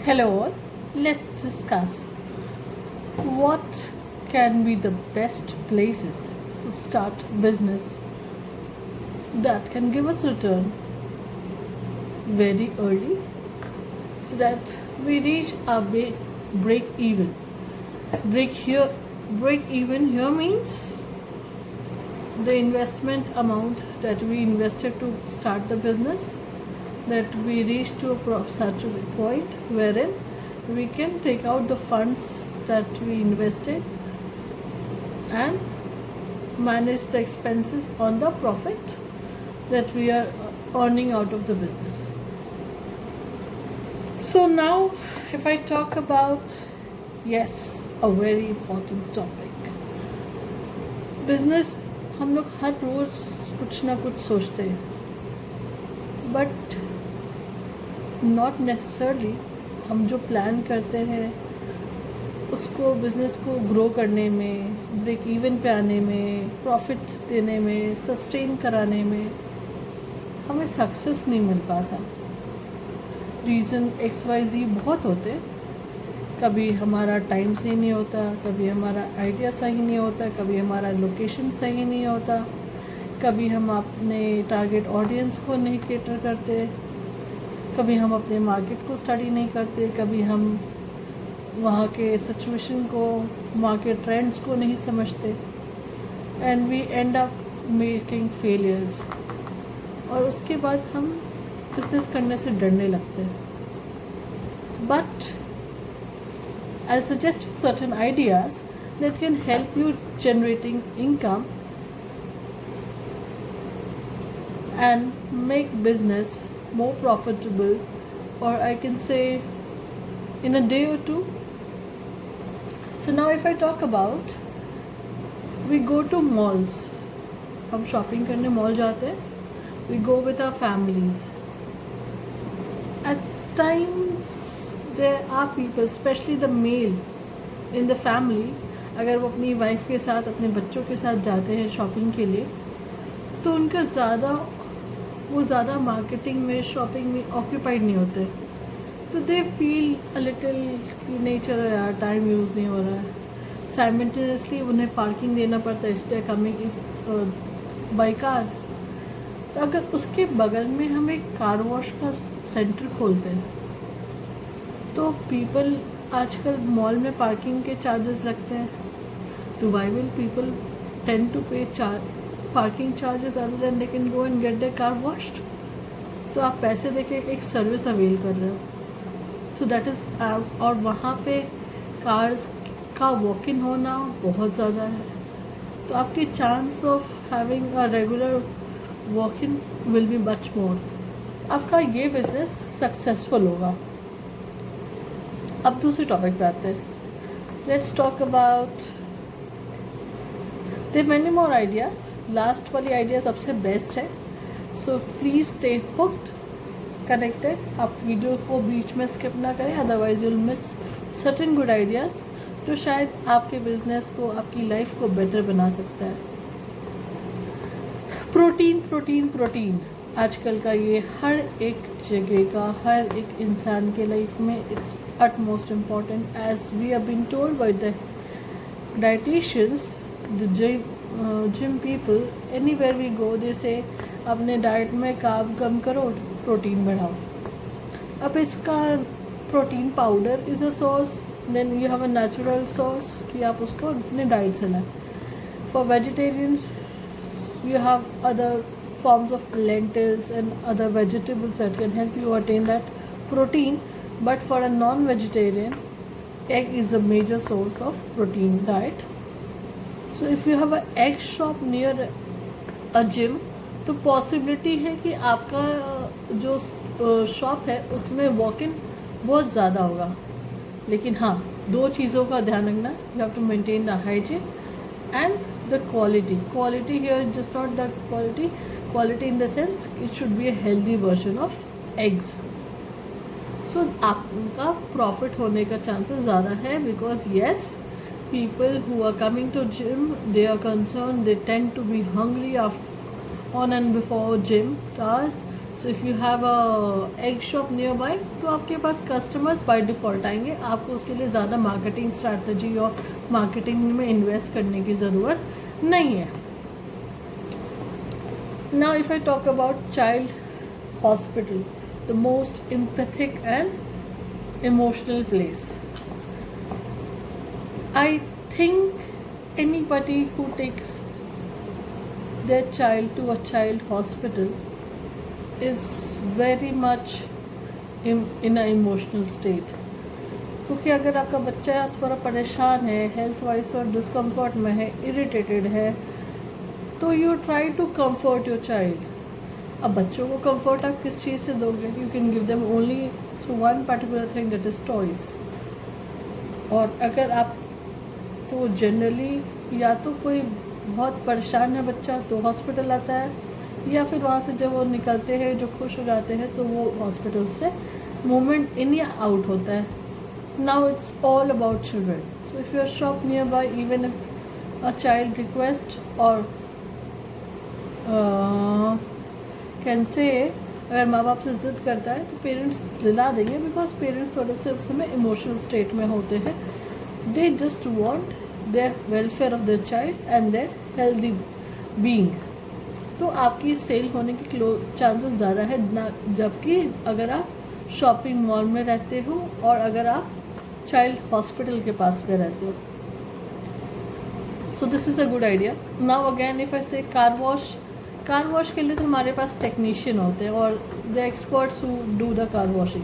Hello all, let's discuss what can be the best places to start business that can give us return very early so that we reach our break even. Break even here means the investment amount that we invested to start the business, that we reach to such a point wherein we can take out the funds that we invested and manage the expenses on the profit that we are earning out of the business. So now if I talk about, yes, a very important topic, business, हम लोग हर रोज कुछ ना कुछ सोचते हैं, but not necessarily हम जो plan करते हैं उसको बिज़नेस को ग्रो करने में, ब्रेक इवन पे आने में, प्रॉफिट देने में, सस्टेन कराने में हमें सक्सेस नहीं मिल पाता. रीज़न XYZ बहुत होते हैं. कभी हमारा टाइम सही नहीं होता, कभी हमारा आइडिया सही नहीं होता, कभी हमारा लोकेशन सही नहीं होता, कभी हम अपने टारगेट ऑडियंस को नहीं कैटर करते, कभी हम अपने मार्केट को स्टडी नहीं करते, कभी हम वहाँ के सिचुएशन को, मार्केट ट्रेंड्स को नहीं समझते, and we end up making failures. और उसके बाद हम बिजनेस करने से डरने लगते हैं. But I'll suggest you certain ideas that can help you generating income and make business more profitable, or I can say in a day or two. So now if I talk about, we go to malls, हम shopping करने mall जाते हैं, we go with our families. At times there are people, especially the male in the family, अगर वो अपनी wife के साथ, अपने बच्चों के साथ जाते हैं शॉपिंग के लिए, तो उनका ज़्यादा मार्केटिंग में, शॉपिंग में ऑक्यूपाइड नहीं होते. तो दे फील अ लिटिल कि नहीं, चलो यार टाइम यूज़ नहीं हो रहा है. साइमल्टेनियसली उन्हें पार्किंग देना पड़ता है if they coming by car. तो अगर उसके बगल में हम एक कार वॉश का सेंटर खोलते हैं, तो पीपल आजकल मॉल में पार्किंग के चार्जेस लगते हैं, तो why will people tend to pay parking charges other than they can go and get their car washed. तो आप पैसे देके एक सर्विस अवेल कर रहे हो. सो दैट इज़, और वहाँ पे कार्स का वॉक इन होना बहुत ज़्यादा है, तो आपकी chance of having a regular walk in will be much more. आपका ये बिजनेस सक्सेसफुल होगा. अब दूसरे टॉपिक पे आते हैं. Let's talk about, there many more ideas. Last वाली आइडिया सबसे बेस्ट है, so please stay hooked, connected. आप वीडियो को बीच में स्किप ना करें, otherwise you will miss certain good ideas जो शायद आपके बिजनेस को, आपकी लाइफ को बेटर बना सकता है. प्रोटीन प्रोटीन प्रोटीन आजकल का ये हर एक जगह का, हर एक इंसान के लाइफ में it's utmost important, as we have been told by the dietitians, the gym people, anywhere we go they say अपने डाइट में कार्ब कम करो, प्रोटीन बढ़ाओ. अब इसका protein powder is a source, then you have a natural source कि आप उसको अपने डाइट से लाएं. For vegetarians you have other forms of lentils and other vegetables that can help you attain that protein. But for a non-vegetarian, egg is a major source of protein diet. So if you have an egg shop near a gym, तो possibility है कि आपका जो shop है उसमें walk in बहुत ज़्यादा होगा. लेकिन हाँ, दो चीज़ों का ध्यान रखना. You have to maintain the hygiene and the quality. Quality here is just not the quality in the sense it should be a healthy version of eggs. So आपका प्रॉफिट होने का चांसेस ज़्यादा है, because yes, people who are coming to gym, they are concern, they tend to be hungry on and before gym hours, so if you have a egg shop nearby, तो आपके पास customers by default आएंगे, आपको उसके लिए ज़्यादा marketing strategy और marketing में invest करने की ज़रूरत नहीं है. Now if I talk about child hospital, the most empathic and emotional place. I think anybody who takes their child to a child hospital is very much in an emotional state. क्योंकि अगर आपका बच्चा थोड़ा परेशान है, health wise और discomfort में है, इरिटेटेड है, तो you try to comfort your child. अब बच्चों को कंफर्ट आप किस चीज़ से दोगे? You can give them only through one particular thing, that is toys. और अगर आप तो जनरली या तो कोई बहुत परेशान है बच्चा तो हॉस्पिटल आता है, या फिर वहाँ से जब वो निकलते हैं जो खुश हो जाते हैं तो वो हॉस्पिटल से मूवमेंट इन या आउट होता है. Now it's all about children. So if your shop nearby, even if a child request और कैन से, अगर माँ बाप से ज़िद करता है तो पेरेंट्स दिला देंगे, बिकॉज पेरेंट्स थोड़े से उस समय इमोशनल स्टेट में होते हैं. They just want their welfare of their child and their healthy being. तो आपकी सेल होने की चांसेस ज़्यादा है ना, जबकि अगर आप शॉपिंग मॉल में रहते हो और अगर आप चाइल्ड हॉस्पिटल के पास में रहते हो. So this is a good idea. Now again if I से कार वॉश के लिए तो हमारे पास टेक्नीशियन होते हैं और the experts who do the car washing.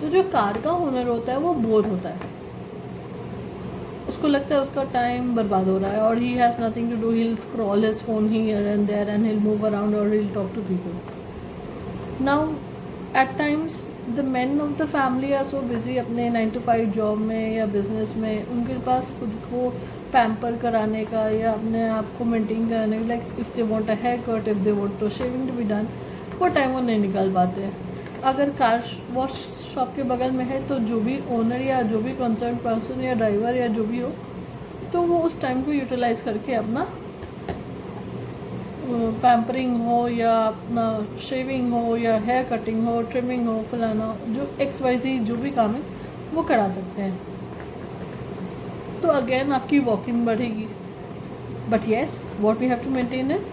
तो जो कार का ओनर होता है वो बोर होता है, उसको लगता है उसका टाइम बर्बाद हो रहा है और he has nothing to do. He will scroll his phone here and there and he will move around और he will talk to people. Now at times the men of the family are so busy अपने 9 to 5 job में या business में, उनके पास खुद को pamper कराने का या अपने आप को मेंटेन कराने का, like if they want a haircut, if they want to shaving to be done, वो टाइम वो नहीं निकाल पाते हैं. अगर कार वॉश शॉप के बगल में है तो जो भी ओनर या जो भी कंसर्न पर्सन या ड्राइवर या जो भी हो, तो वो उस टाइम को यूटिलाइज करके अपना पैम्परिंग हो या अपना शेविंग हो या हेयर कटिंग हो, ट्रिमिंग हो, फलाना जो XYZ जो भी काम है वो करा सकते हैं. तो अगेन आपकी वॉकिंग बढ़ेगी. But yes, what we have to maintain is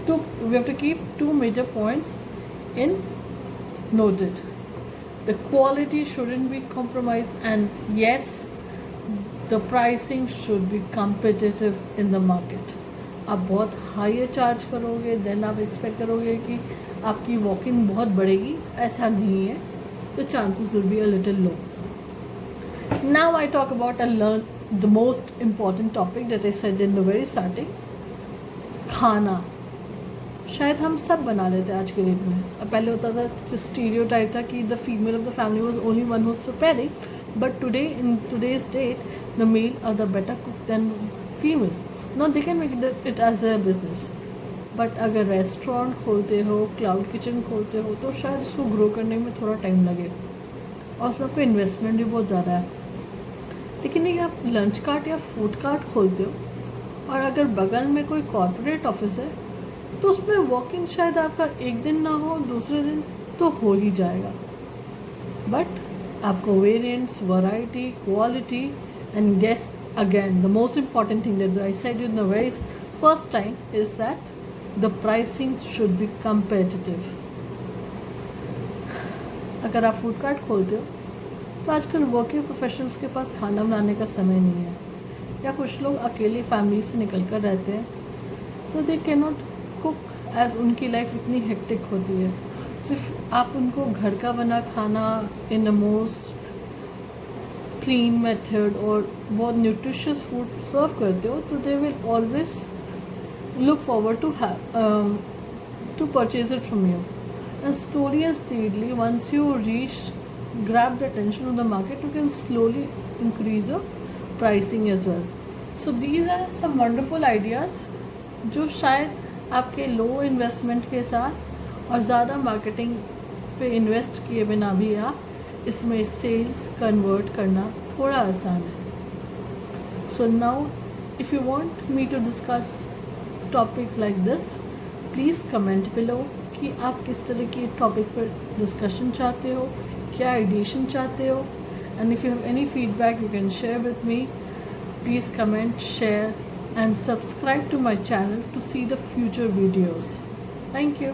we have to keep 2 major points in noted. The quality shouldn't be compromised, and yes, the pricing should be competitive in the market. आप बहुत high charge करोगे then आप expect करोगे कि आपकी walking बहुत बढ़ेगी, ऐसा नहीं है. The chances will be a little low. Now I talk about the most important topic that I said in the very starting. खाना शायद हम सब बना लेते हैं आज के डेट में. पहले होता था जो स्टीरियोटाइप था कि the female of the family was only one who was preparing, but today in today's date the male are the better cook than female. Now they can make it as a business. But अगर restaurant खोलते हो, cloud kitchen खोलते हो, तो शायद उसको grow करने में थोड़ा टाइम लगे और उसमें आपको इन्वेस्टमेंट भी बहुत ज़्यादा है. लेकिन ये आप लंच कार्ट या फूड कार्ट खोलते हो और अगर बगल में कोई कॉर्पोरेट ऑफिस है तो उसमें वॉकिंग शायद आपका एक दिन ना हो, दूसरे दिन तो हो ही जाएगा. बट आपको variants, variety, quality and yes again the most important thing that I said in the very first time is that the pricing should be competitive. अगर आप फूड कार्ट खोलते हो तो आजकल वर्किंग प्रोफेशनल्स के पास खाना बनाने का समय नहीं है, या कुछ लोग अकेले फैमिली से निकल कर रहते हैं तो they can not cook as उनकी लाइफ इतनी हेक्टिक होती है. सिर्फ आप उनको घर का बना खाना in the most clean method और बहुत न्यूट्रिशियस फूड सर्व करते हो तो they will always look forward to purchase it from you. And slowly and steadily, once you grab the attention of the market, you can slowly increase your pricing as well. So these are some wonderful ideas जो शायद आपके लो investment के साथ और ज़्यादा marketing पे invest किए बिना भी आप इसमें सेल्स कन्वर्ट करना थोड़ा आसान है. So now if you want me to discuss topic like this, please comment below. कि आप किस तरह की टॉपिक पर डिस्कशन चाहते हो, क्या एडिशन चाहते हो. And if you have any feedback you can share with me. Please comment, share and subscribe to my channel to see the future videos. Thank you.